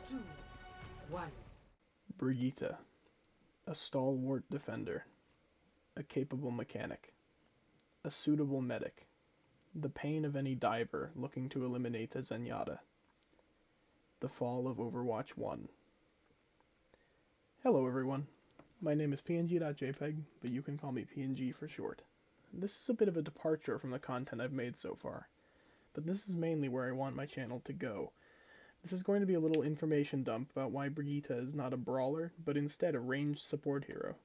2, 1. Brigitte, a stalwart defender, a capable mechanic, a suitable medic, the pain of any diver looking to eliminate a Zenyatta. The fall of Overwatch 1. Hello everyone, my name is png.jpg, but you can call me PNG for short. This is a bit of a departure from the content I've made so far, but this is mainly where I want my channel to go. This is going to be a little information dump about why Brigitte is not a brawler, but instead a ranged support hero.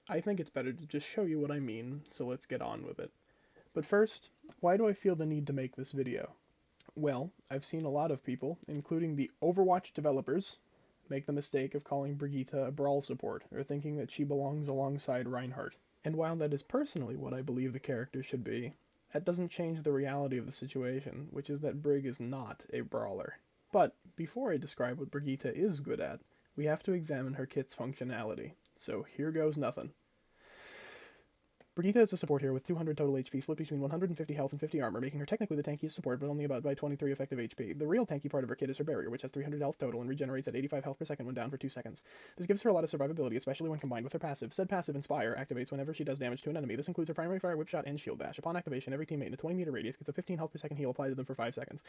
I think it's better to just show you what I mean, so let's get on with it. But first, why do I feel the need to make this video? Well, I've seen a lot of people, including the Overwatch developers, make the mistake of calling Brigitte a brawl support, or thinking that she belongs alongside Reinhardt. And while that is personally what I believe the character should be, that doesn't change the reality of the situation, which is that Brig is not a brawler. But before I describe what Brigitte is good at, we have to examine her kit's functionality. So here goes nothing. Brigitte is a support hero with 200 total HP, split between 150 health and 50 armor, making her technically the tankiest support, but only about by 23 effective HP. The real tanky part of her kit is her barrier, which has 300 health total and regenerates at 85 health per second when down for 2 seconds. This gives her a lot of survivability, especially when combined with her passive. Said passive, Inspire, activates whenever she does damage to an enemy. This includes her primary fire, whip shot, and shield bash. Upon activation, every teammate in a 20-meter radius gets a 15 health per second heal applied to them for 5 seconds.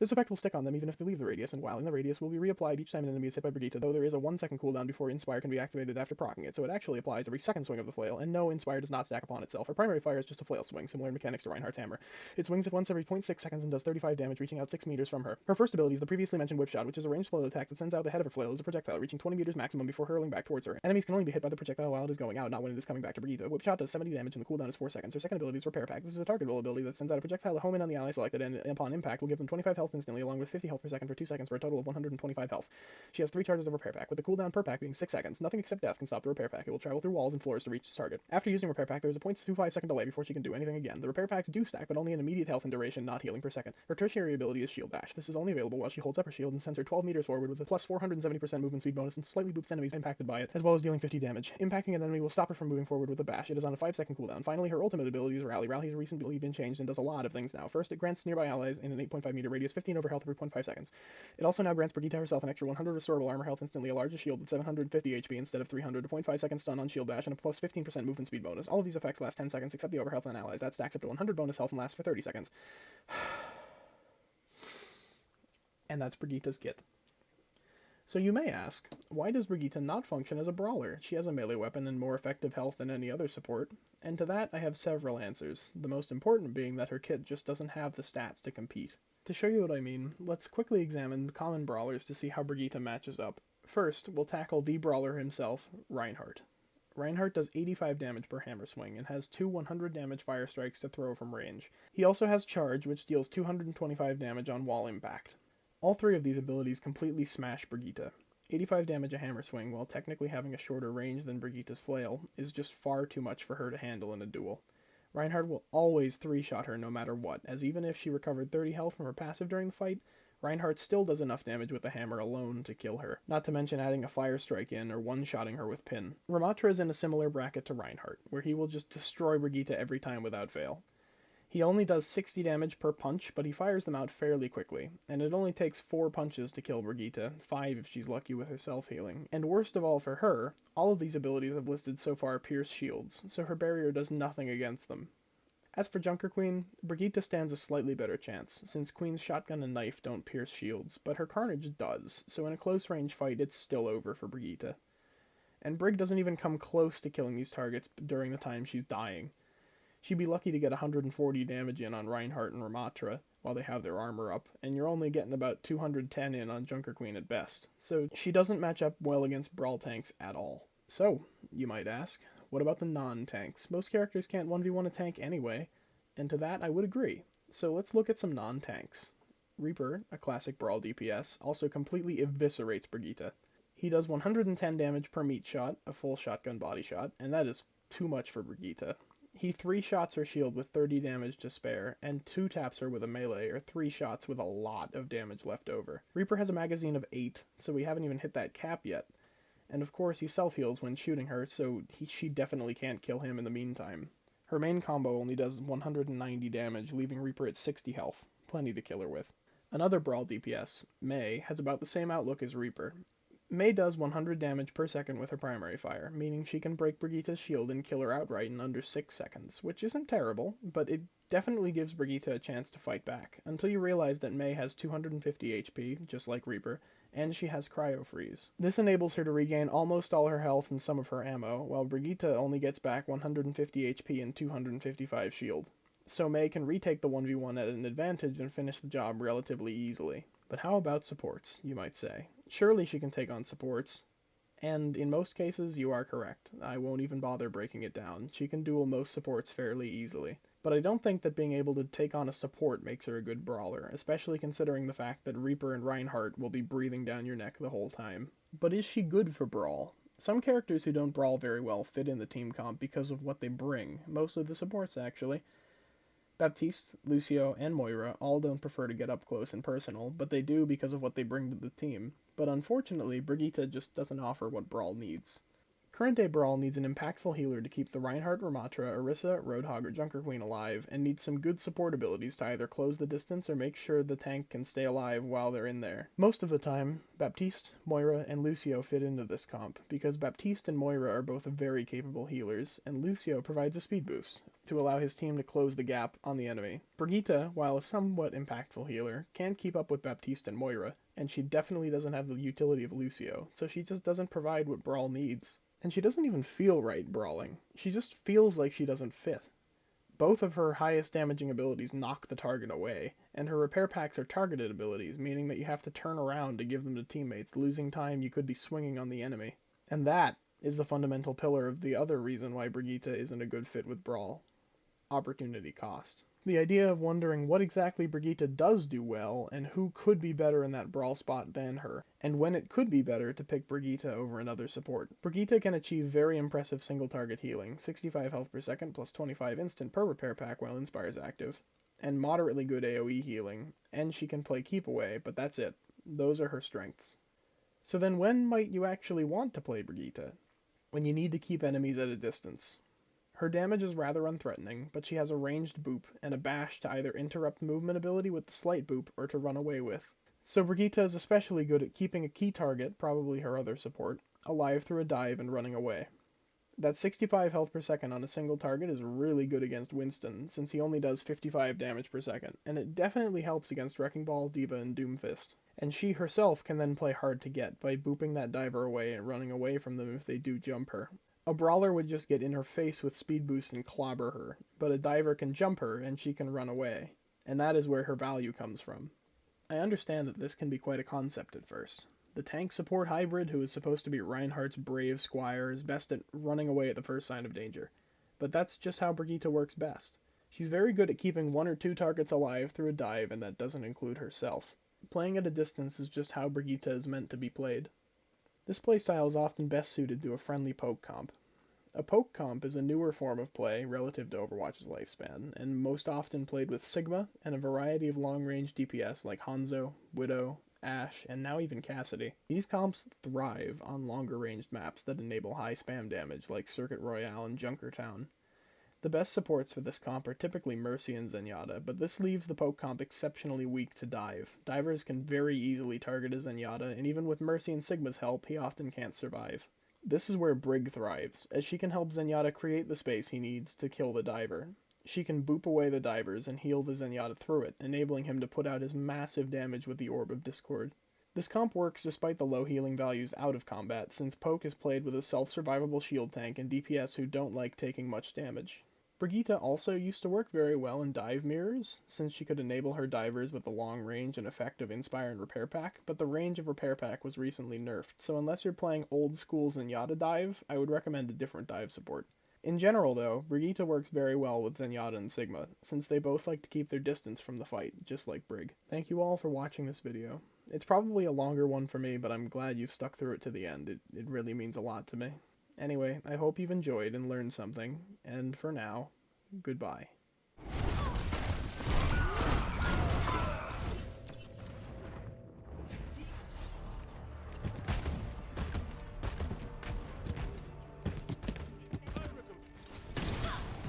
This effect will stick on them even if they leave the radius, and while in the radius will be reapplied each time an enemy is hit by Brigitte, though there is a 1 second cooldown before Inspire can be activated after proccing it, so it actually applies every second swing of the flail, and no, Inspire does not stack upon itself. Her primary fire is just a flail swing, similar mechanics to Reinhardt's hammer. It swings at once every 0.6 seconds and does 35 damage, reaching out 6 meters from her. Her first ability is the previously mentioned whip shot, which is a ranged flail attack that sends out the head of her flail as a projectile, reaching 20 meters maximum before hurling back towards her. Enemies can only be hit by the projectile while it is going out, not when it is coming back to Brigitte. Whip shot does 70 damage and the cooldown is 4 seconds. Her second ability is repair pack. This is a targetable ability that sends out a projectile to home in on the ally selected, and upon impact will give them 25 health instantly, along with 50 health per second for 2 seconds for a total of 125 health. She has 3 charges of repair pack, with the cooldown per pack being 6 seconds. Nothing except death can stop the repair pack. It will travel through walls and floors to reach its target. After using repair pack, there is a 0.25 second delay before she can do anything again. The repair packs do stack, but only in immediate health and duration, not healing per second. Her tertiary ability is shield bash. This is only available while she holds up her shield and sends her 12 meters forward with a plus 470% movement speed bonus and slightly boosts enemies impacted by it, as well as dealing 50 damage. Impacting an enemy will stop her from moving forward with a bash. It is on a 5-second cooldown. Finally, her ultimate ability is rally. Rally has recently been changed and does a lot of things now. First, it grants nearby allies in an 8.5 meter radius 15 over health every 0.5 seconds. It also now grants Brigitte herself an extra 100 restorable armor health instantly, a larger shield with 750 HP instead of 300, a 0.5 second stun on shield bash, and a plus 15% movement speed bonus. All of these effects last 10 seconds except the overhealth on allies. That stacks up to 100 bonus health and lasts for 30 seconds. And that's Brigitte's kit. So you may ask, why does Brigitte not function as a brawler? She has a melee weapon and more effective health than any other support, and to that I have several answers, the most important being that her kit just doesn't have the stats to compete. To show you what I mean, let's quickly examine common brawlers to see how Brigitte matches up. First, we'll tackle the brawler himself, Reinhardt. Reinhardt does 85 damage per hammer swing and has 2 100 damage fire strikes to throw from range. He also has charge, which deals 225 damage on wall impact. All 3 of these abilities completely smash Brigitte. 85 damage a hammer swing, while technically having a shorter range than Brigitte's flail, is just far too much for her to handle in a duel. Reinhardt will always 3-shot her no matter what, as even if she recovered 30 health from her passive during the fight, Reinhardt still does enough damage with the hammer alone to kill her, not to mention adding a fire strike in or one-shotting her with pin. Ramatra is in a similar bracket to Reinhardt, where he will just destroy Brigitte every time without fail. He only does 60 damage per punch, but he fires them out fairly quickly, and it only takes 4 punches to kill Brigitte, 5 if she's lucky with her self-healing. And worst of all for her, all of these abilities I've listed so far pierce shields, so her barrier does nothing against them. As for Junker Queen, Brigitte stands a slightly better chance, since Queen's shotgun and knife don't pierce shields, but her carnage does, so in a close-range fight it's still over for Brigitte. And Brig doesn't even come close to killing these targets during the time she's dying. She'd be lucky to get 140 damage in on Reinhardt and Ramatra while they have their armor up, and you're only getting about 210 in on Junker Queen at best. So she doesn't match up well against brawl tanks at all. So, you might ask, what about the non-tanks? Most characters can't 1v1 a tank anyway, and to that I would agree. So let's look at some non-tanks. Reaper, a classic brawl DPS, also completely eviscerates Brigitte. He does 110 damage per meat shot, a full shotgun body shot, and that is too much for Brigitte. He 3-shots her shield with 30 damage to spare, and 2-taps her with a melee, or 3 shots with a lot of damage left over. Reaper has a magazine of 8, so we haven't even hit that cap yet. And of course he self-heals when shooting her, so she definitely can't kill him in the meantime. Her main combo only does 190 damage, leaving Reaper at 60 health. Plenty to kill her with. Another Brawl DPS, Mei, has about the same outlook as Reaper. Mei does 100 damage per second with her primary fire, meaning she can break Brigitte's shield and kill her outright in under 6 seconds, which isn't terrible, but it definitely gives Brigitte a chance to fight back, until you realize that Mei has 250 HP, just like Reaper, and she has Cryo Freeze. This enables her to regain almost all her health and some of her ammo, while Brigitte only gets back 150 HP and 255 shield. So Mei can retake the 1v1 at an advantage and finish the job relatively easily. But how about supports, you might say? Surely she can take on supports. And in most cases, you are correct. I won't even bother breaking it down. She can duel most supports fairly easily. But I don't think that being able to take on a support makes her a good brawler, especially considering the fact that Reaper and Reinhardt will be breathing down your neck the whole time. But is she good for Brawl? Some characters who don't brawl very well fit in the team comp because of what they bring, mostly the supports actually. Baptiste, Lucio, and Moira all don't prefer to get up close and personal, but they do because of what they bring to the team. But unfortunately, Brigitte just doesn't offer what Brawl needs. Current day Brawl needs an impactful healer to keep the Reinhardt, Ramatra, Orisa, Roadhog, or Junker Queen alive, and needs some good support abilities to either close the distance or make sure the tank can stay alive while they're in there. Most of the time, Baptiste, Moira, and Lucio fit into this comp, because Baptiste and Moira are both very capable healers, and Lucio provides a speed boost to allow his team to close the gap on the enemy. Brigitte, while a somewhat impactful healer, can't keep up with Baptiste and Moira, and she definitely doesn't have the utility of Lucio, so she just doesn't provide what Brawl needs. And she doesn't even feel right brawling. She just feels like she doesn't fit. Both of her highest damaging abilities knock the target away, and her repair packs are targeted abilities, meaning that you have to turn around to give them to teammates, losing time you could be swinging on the enemy. And that is the fundamental pillar of the other reason why Brigitte isn't a good fit with Brawl. Opportunity cost. The idea of wondering what exactly Brigitte does do well, and who could be better in that Brawl spot than her, and when it could be better to pick Brigitte over another support. Brigitte can achieve very impressive single target healing, 65 health per second plus 25 instant per repair pack while Inspire is active, and moderately good AoE healing, and she can play keep away, but that's it. Those are her strengths. So then when might you actually want to play Brigitte? When you need to keep enemies at a distance. Her damage is rather unthreatening, but she has a ranged boop and a bash to either interrupt movement ability with the slight boop or to run away with. So Brigitte is especially good at keeping a key target, probably her other support, alive through a dive and running away. That 65 health per second on a single target is really good against Winston, since he only does 55 damage per second, and it definitely helps against Wrecking Ball, D.Va, and Doomfist. And she herself can then play hard to get by booping that diver away and running away from them if they do jump her. A brawler would just get in her face with speed boost and clobber her, but a diver can jump her and she can run away, and that is where her value comes from. I understand that this can be quite a concept at first. The tank support hybrid who is supposed to be Reinhardt's brave squire is best at running away at the first sign of danger, but that's just how Brigitte works best. She's very good at keeping one or two targets alive through a dive, and that doesn't include herself. Playing at a distance is just how Brigitte is meant to be played. This playstyle is often best suited to a friendly poke comp. A poke comp is a newer form of play relative to Overwatch's lifespan, and most often played with Sigma and a variety of long-range DPS like Hanzo, Widow, Ashe, and now even Cassidy. These comps thrive on longer-ranged maps that enable high spam damage like Circuit Royale and Junkertown. The best supports for this comp are typically Mercy and Zenyatta, but this leaves the poke comp exceptionally weak to dive. Divers can very easily target a Zenyatta, and even with Mercy and Sigma's help, he often can't survive. This is where Brig thrives, as she can help Zenyatta create the space he needs to kill the diver. She can boop away the divers and heal the Zenyatta through it, enabling him to put out his massive damage with the Orb of Discord. This comp works despite the low healing values out of combat, since poke is played with a self-survivable shield tank and DPS who don't like taking much damage. Brigitte also used to work very well in dive mirrors, since she could enable her divers with the long range and effect of Inspire and Repair Pack, but the range of Repair Pack was recently nerfed, so unless you're playing old school Zenyatta dive, I would recommend a different dive support. In general though, Brigitte works very well with Zenyatta and Sigma, since they both like to keep their distance from the fight, just like Brig. Thank you all for watching this video. It's probably a longer one for me, but I'm glad you've stuck through it to the end. It really means a lot to me. Anyway, I hope you've enjoyed and learned something, and for now, goodbye.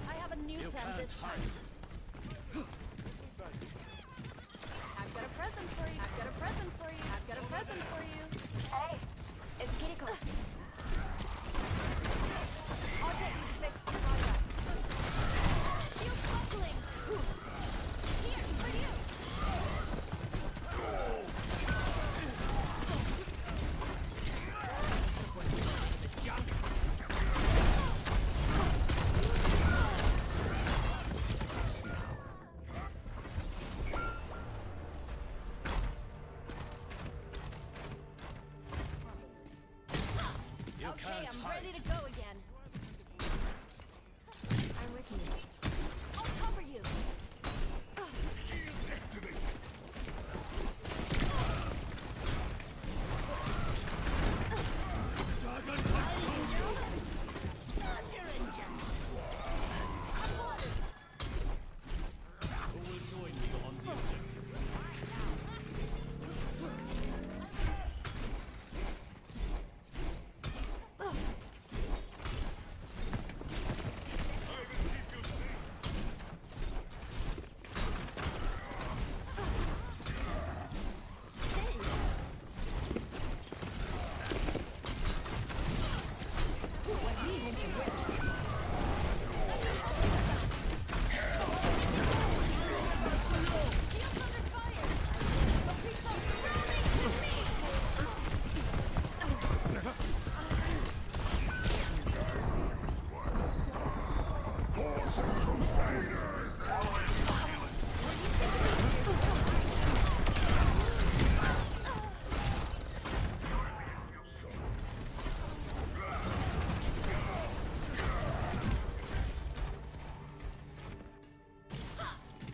I have a new plan this time. I've got a present Okay, I'm ready to go again. I'm with you. I'll cover you. Shield activated. Dragon Start your engine. who will join me on the objective?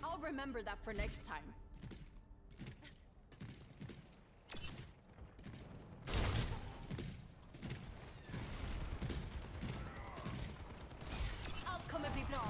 I'll remember that for next time. Allt kommer bli bra.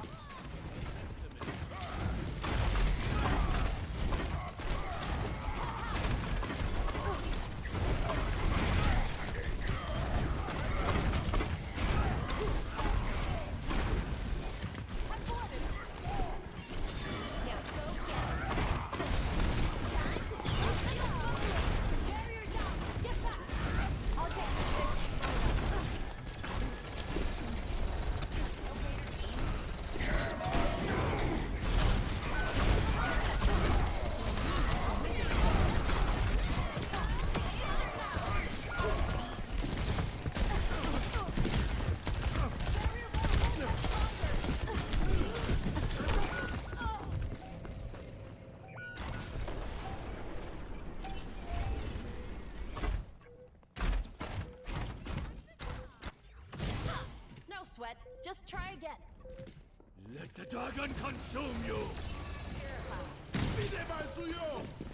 No sweat. Just try again. Let the dragon consume you! Purified. Pide mal suyo!